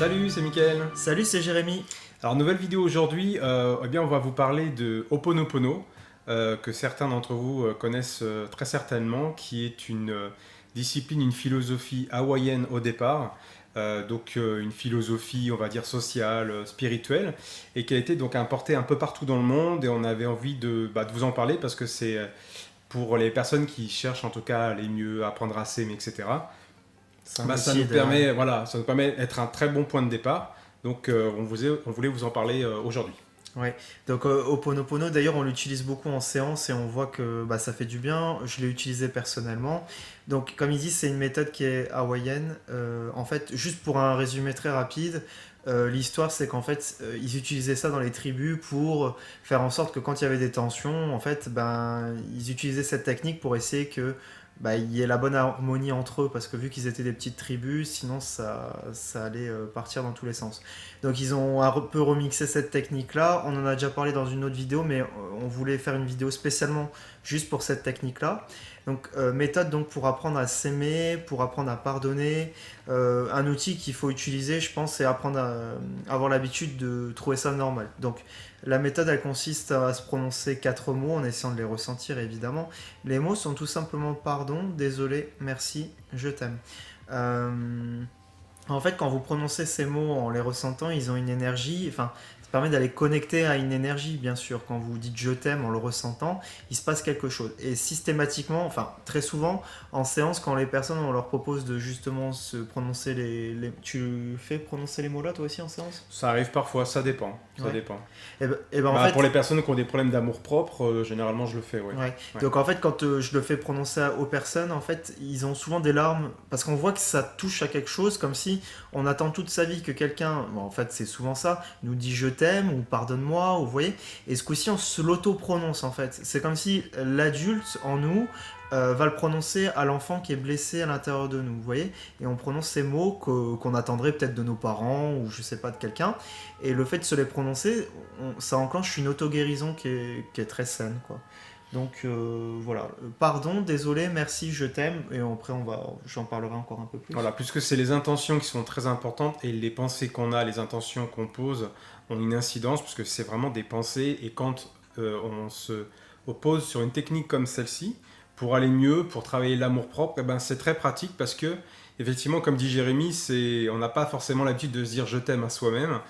Salut, c'est Mickaël. Salut, c'est Jérémy. Alors, nouvelle vidéo aujourd'hui, on va vous parler de Ho'oponopono, que certains d'entre vous connaissent très certainement, qui est une discipline, une philosophie hawaïenne au départ, une philosophie, on va dire, sociale, spirituelle, et qui a été donc importée un peu partout dans le monde, et on avait envie de vous en parler parce que c'est pour les personnes qui cherchent en tout cas à aller mieux, à apprendre à s'aimer, etc. C'est un Ça outil nous permet, voilà, ça nous permet d'être un très bon point de départ. Donc, on voulait vous en parler aujourd'hui. Ouais. Donc Ho'oponopono, d'ailleurs, on l'utilise beaucoup en séance et on voit que ça fait du bien. Je l'ai utilisé personnellement. Donc, comme il dit, c'est une méthode qui est hawaïenne. En fait, juste pour un résumé très rapide, l'histoire, c'est qu'en fait, ils utilisaient ça dans les tribus pour faire en sorte que quand il y avait des tensions, en fait, ils utilisaient cette technique pour essayer que il y ait la bonne harmonie entre eux, parce que vu qu'ils étaient des petites tribus, sinon ça allait partir dans tous les sens. Donc ils ont un peu remixé cette technique-là. On en a déjà parlé dans une autre vidéo, mais on voulait faire une vidéo spécialement juste pour cette technique-là. Donc méthode donc pour apprendre à s'aimer, pour apprendre à pardonner. Un outil qu'il faut utiliser, je pense, c'est apprendre à avoir l'habitude de trouver ça normal. Donc la méthode, elle consiste à se prononcer 4 mots en essayant de les ressentir, évidemment. Les mots sont tout simplement pardon, désolé, merci, je t'aime. Euh, En fait, quand vous prononcez ces mots en les ressentant, ils ont une énergie, enfin, ça permet d'aller connecter à une énergie, bien sûr. Quand vous dites je t'aime en le ressentant, il se passe quelque chose. Et systématiquement, enfin, très souvent, en séance, quand les personnes, on leur propose de justement se prononcer Tu fais prononcer les mots là, toi aussi, en séance? Ça arrive parfois, ça dépend. Ça Ouais. dépend. En fait, Pour les personnes qui ont des problèmes d'amour-propre, généralement je le fais, ouais. ouais. Ouais. Donc en fait, quand je le fais prononcer aux personnes, en fait, ils ont souvent des larmes parce qu'on voit que ça touche à quelque chose, comme si on attend toute sa vie que quelqu'un, bon, en fait, c'est souvent ça, nous dit je t'aime ou pardonne-moi, ou vous voyez. Et ce coup-ci, on se l'auto-prononce en fait. C'est comme si l'adulte en nous va le prononcer à l'enfant qui est blessé à l'intérieur de nous, vous voyez. Et on prononce ces mots qu'on attendrait peut-être de nos parents ou je sais pas de quelqu'un. Et le fait de se les prononcer, ça enclenche une auto-guérison qui est très saine, quoi. Donc voilà, pardon, désolé, merci, je t'aime, et après j'en parlerai encore un peu plus. Voilà, puisque c'est les intentions qui sont très importantes et les pensées qu'on a, les intentions qu'on pose ont une incidence, puisque c'est vraiment des pensées. Et quand on se oppose sur une technique comme celle-ci, pour aller mieux, pour travailler l'amour-propre, eh ben, c'est très pratique parce que, effectivement, comme dit Jérémy, on n'a pas forcément l'habitude de se dire je t'aime à soi-même.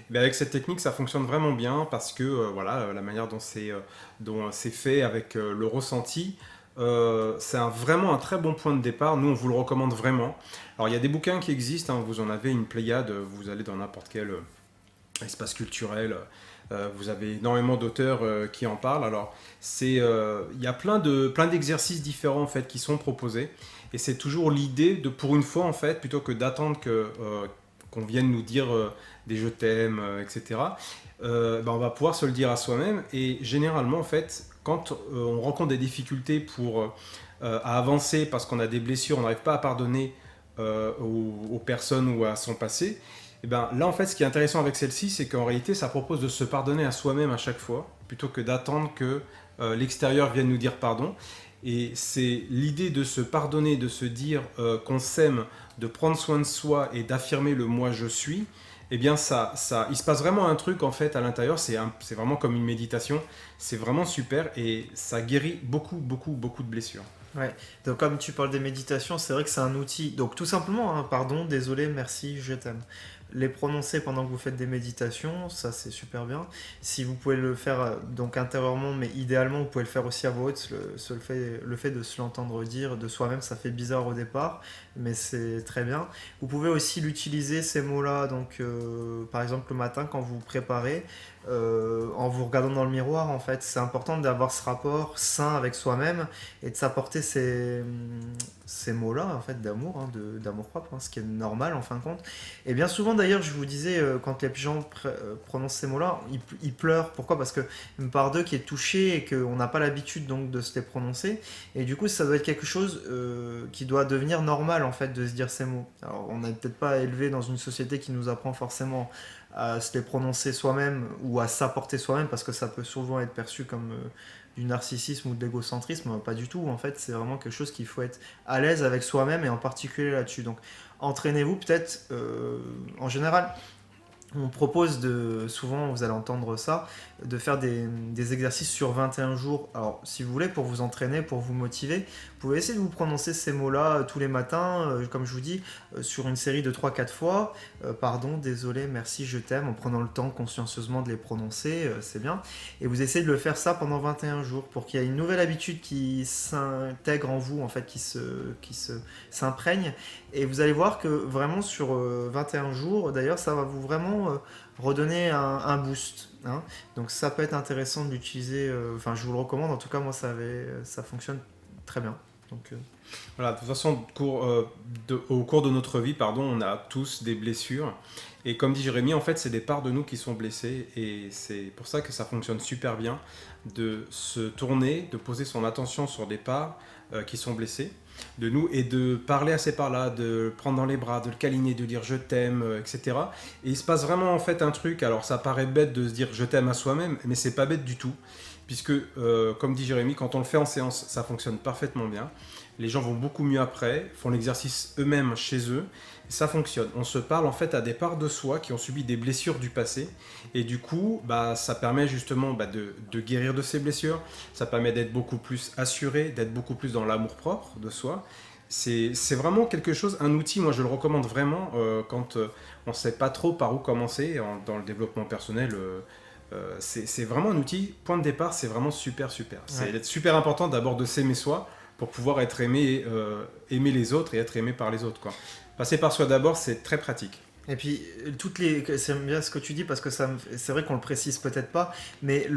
Mais avec cette technique, ça fonctionne vraiment bien parce que la manière dont c'est fait avec le ressenti, vraiment un très bon point de départ. Nous, on vous le recommande vraiment. Alors, il y a des bouquins qui existent, hein, vous en avez une pléiade, vous allez dans n'importe quel espace culturel, vous avez énormément d'auteurs qui en parlent. Alors, il y a plein d'exercices différents en fait qui sont proposés, et c'est toujours l'idée de, pour une fois en fait, plutôt que d'attendre qu'on vienne nous dire des je t'aime, etc. On va pouvoir se le dire à soi-même, et généralement en fait, quand on rencontre des difficultés à avancer parce qu'on a des blessures, on n'arrive pas à pardonner aux personnes ou à son passé. Et ben, là, en fait, ce qui est intéressant avec celle-ci, c'est qu'en réalité, ça propose de se pardonner à soi-même à chaque fois, plutôt que d'attendre que l'extérieur vienne nous dire pardon. Et c'est l'idée de se pardonner, de se dire qu'on s'aime, de prendre soin de soi et d'affirmer le moi je suis. Eh bien, il se passe vraiment un truc en fait à l'intérieur. C'est vraiment comme une méditation. C'est vraiment super et ça guérit beaucoup, beaucoup, beaucoup de blessures. Ouais, donc comme tu parles des méditations, c'est vrai que c'est un outil. Donc tout simplement, hein, pardon, désolé, merci, je t'aime. Les prononcer pendant que vous faites des méditations, ça c'est super bien. Si vous pouvez le faire donc intérieurement, mais idéalement vous pouvez le faire aussi à voix haute. Le fait de se l'entendre dire de soi-même, ça fait bizarre au départ, mais c'est très bien. Vous pouvez aussi l'utiliser ces mots-là, donc par exemple le matin quand vous vous préparez, en vous regardant dans le miroir. En fait, c'est important d'avoir ce rapport sain avec soi-même et de s'apporter ces mots-là en fait d'amour, hein, d'amour propre, hein, ce qui est normal en fin de compte. Et bien souvent d'ailleurs, je vous disais, quand les gens prononcent ces mots-là, ils pleurent. Pourquoi? Parce que une part d'eux qui est touchée et qu'on n'a pas l'habitude donc de se les prononcer. Et du coup, ça doit être quelque chose qui doit devenir normal en fait de se dire ces mots. Alors, on n'est peut-être pas élevé dans une société qui nous apprend forcément à se les prononcer soi-même ou à s'apporter soi-même, parce que ça peut souvent être perçu du narcissisme ou de l'égocentrisme, pas du tout. En fait, c'est vraiment quelque chose qu'il faut être à l'aise avec soi-même et en particulier là-dessus. Donc, entraînez-vous peut-être en général. On propose souvent vous allez entendre ça, de faire des exercices sur 21 jours. Alors, si vous voulez, pour vous entraîner, pour vous motiver, vous pouvez essayer de vous prononcer ces mots-là tous les matins, comme je vous dis, sur une série de 3-4 fois. Pardon, désolé, merci, je t'aime, en prenant le temps consciencieusement de les prononcer, c'est bien. Et vous essayez de le faire ça pendant 21 jours pour qu'il y ait une nouvelle habitude qui s'intègre en vous, en fait, s'imprègne. Et vous allez voir que vraiment sur 21 jours, d'ailleurs, ça va vous vraiment redonner un boost. Hein. Donc ça peut être intéressant de l'utiliser, enfin je vous le recommande, en tout cas moi ça fonctionne très bien. Donc, Voilà, de toute façon, au cours de notre vie, pardon, on a tous des blessures. Et comme dit Jérémy, en fait, c'est des parts de nous qui sont blessées. Et c'est pour ça que ça fonctionne super bien de se tourner, de poser son attention sur des parts qui sont blessées de nous et de parler à ces parts-là, de le prendre dans les bras, de le câliner, de dire je t'aime, etc. Et il se passe vraiment en fait un truc, alors ça paraît bête de se dire je t'aime à soi-même, mais c'est pas bête du tout. Puisque, comme dit Jérémy, quand on le fait en séance, ça fonctionne parfaitement bien. Les gens vont beaucoup mieux après, font l'exercice eux-mêmes chez eux, et ça fonctionne. On se parle en fait à des parts de soi qui ont subi des blessures du passé, et du coup, ça permet justement de guérir de ces blessures, ça permet d'être beaucoup plus assuré, d'être beaucoup plus dans l'amour-propre de soi. C'est vraiment quelque chose, un outil, moi je le recommande vraiment quand on ne sait pas trop par où commencer dans le développement personnel. C'est vraiment un outil, point de départ, c'est vraiment super. C'est super important d'abord de s'aimer soi pour pouvoir être aimé, aimer les autres et être aimé par les autres, quoi. Passer par soi d'abord, c'est très pratique. et puis, c'est bien ce que tu dis parce que c'est vrai qu'on le précise peut-être pas, mais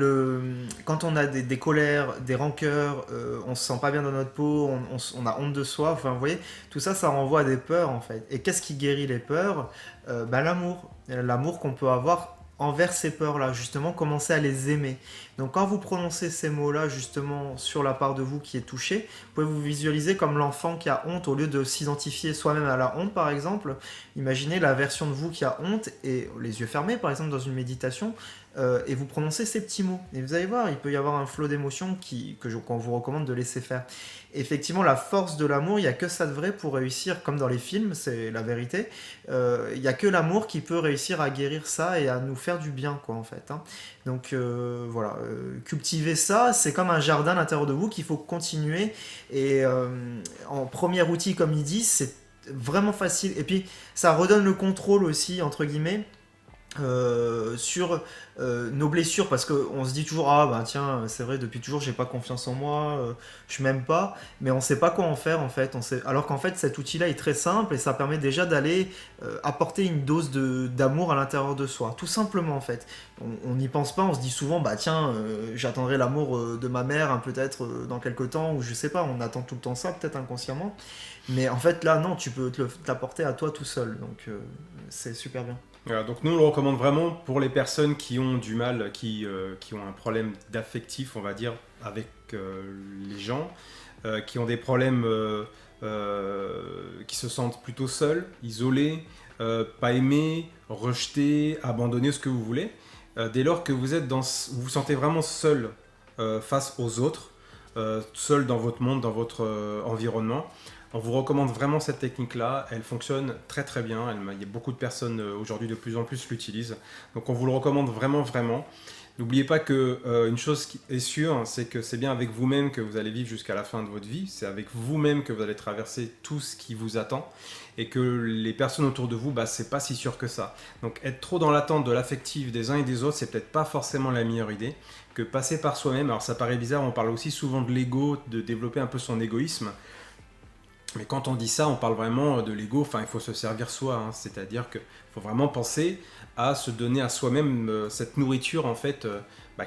quand on a des colères, des rancœurs, on se sent pas bien dans notre peau, on a honte de soi, enfin, vous voyez, tout ça, ça renvoie à des peurs en fait. Et qu'est-ce qui guérit les peurs? L'amour. L'amour qu'on peut avoir envers ces peurs-là, justement, commencer à les aimer. Donc quand vous prononcez ces mots-là, justement, sur la part de vous qui est touchée, vous pouvez vous visualiser comme l'enfant qui a honte, au lieu de s'identifier soi-même à la honte, par exemple, imaginez la version de vous qui a honte, et les yeux fermés, par exemple, dans une méditation, et vous prononcez ces petits mots. Et vous allez voir, il peut y avoir un flot d'émotions qu'on vous recommande de laisser faire. Effectivement, la force de l'amour, il n'y a que ça de vrai pour réussir, comme dans les films, c'est la vérité. Il n'y a que l'amour qui peut réussir à guérir ça et à nous faire du bien, quoi, en fait. Hein. Donc voilà, cultiver ça, c'est comme un jardin à l'intérieur de vous qu'il faut continuer. Et en premier outil, comme il dit, c'est vraiment facile. Et puis, ça redonne le contrôle aussi, entre guillemets. Sur nos blessures parce qu'on se dit toujours ah bah tiens c'est vrai depuis toujours j'ai pas confiance en moi je m'aime pas mais on sait pas quoi en faire en fait alors qu'en fait cet outil là est très simple et ça permet déjà d'aller apporter une dose d'amour à l'intérieur de soi tout simplement en fait on n'y pense pas on se dit souvent bah tiens j'attendrai l'amour de ma mère peut-être dans quelques temps ou je sais pas on attend tout le temps ça peut-être inconsciemment mais en fait là non tu peux te l'apporter à toi tout seul donc c'est super bien. Voilà, donc nous on le recommande vraiment pour les personnes qui ont du mal, qui ont un problème d'affectif, on va dire, avec les gens, qui ont des problèmes, qui se sentent plutôt seuls, isolés, pas aimés, rejetés, abandonnés, ce que vous voulez. Dès lors que vous vous sentez vraiment seul face aux autres, seul dans votre monde, dans votre environnement, on vous recommande vraiment cette technique-là, elle fonctionne très très bien, il y a beaucoup de personnes aujourd'hui de plus en plus l'utilisent, donc on vous le recommande vraiment. N'oubliez pas qu'une chose qui est sûre, c'est que c'est bien avec vous-même que vous allez vivre jusqu'à la fin de votre vie, c'est avec vous-même que vous allez traverser tout ce qui vous attend, et que les personnes autour de vous, c'est pas si sûr que ça. Donc être trop dans l'attente de l'affectif des uns et des autres, c'est peut-être pas forcément la meilleure idée, que passer par soi-même, alors ça paraît bizarre, on parle aussi souvent de l'ego, de développer un peu son égoïsme, mais quand on dit ça, on parle vraiment de l'ego, il faut se servir soi, hein. C'est-à-dire qu'il faut vraiment penser à se donner à soi-même cette nourriture en fait,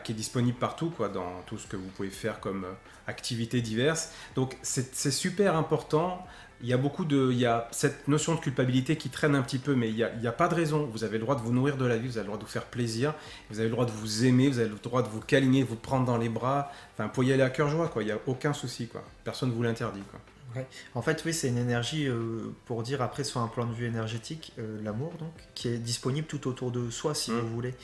qui est disponible partout, quoi, dans tout ce que vous pouvez faire comme activités diverses. Donc c'est super important, il y a cette notion de culpabilité qui traîne un petit peu, mais il y a pas de raison, vous avez le droit de vous nourrir de la vie, vous avez le droit de vous faire plaisir, vous avez le droit de vous aimer, vous avez le droit de vous câliner, de vous prendre dans les bras, vous pouvez y aller à cœur joie, quoi. Il n'y a aucun souci, quoi. Personne ne vous l'interdit, quoi. Ouais. En fait, oui, c'est une énergie, pour dire après sur un plan de vue énergétique, l'amour donc, qui est disponible tout autour de soi si vous voulez.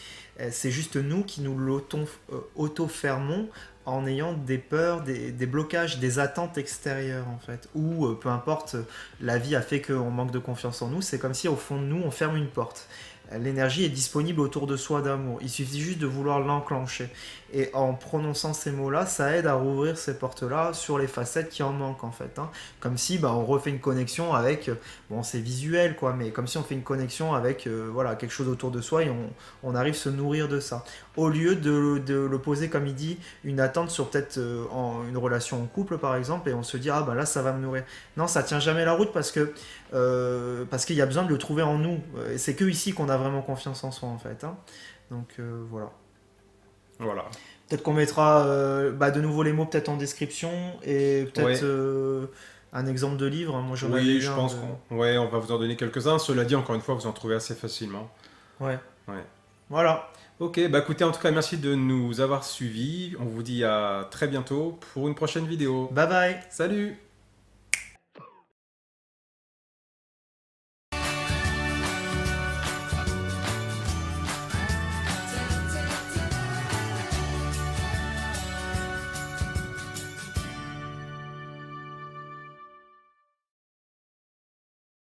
C'est juste nous qui nous l'auto-fermons en ayant des peurs, des blocages, des attentes extérieures en fait. Ou peu importe, la vie a fait qu'on manque de confiance en nous, c'est comme si au fond de nous on ferme une porte. L'énergie est disponible autour de soi d'amour, il suffit juste de vouloir l'enclencher. Et en prononçant ces mots-là, ça aide à rouvrir ces portes-là sur les facettes qui en manquent en fait. Hein. Comme si on refait une connexion avec, bon c'est visuel quoi, mais comme si on fait une connexion avec voilà, quelque chose autour de soi et on arrive à se nourrir de ça. Au lieu de le poser comme il dit, une attente sur peut-être une relation en couple par exemple, et on se dit ah bah là ça va me nourrir. Non, ça tient jamais la route parce qu'il y a besoin de le trouver en nous. C'est que ici qu'on a vraiment confiance en soi en fait. Hein. Donc voilà. Voilà. Peut-être qu'on mettra de nouveau les mots peut-être en description et peut-être Ouais. un exemple de livre. Moi j'en avais Oui, lu je un pense de... on va vous en donner quelques-uns. Cela dit, encore une fois, vous en trouvez assez facilement. Ouais. Ouais. Voilà. Ok, bah écoutez, en tout cas, merci de nous avoir suivis. On vous dit à très bientôt pour une prochaine vidéo. Bye bye. Salut!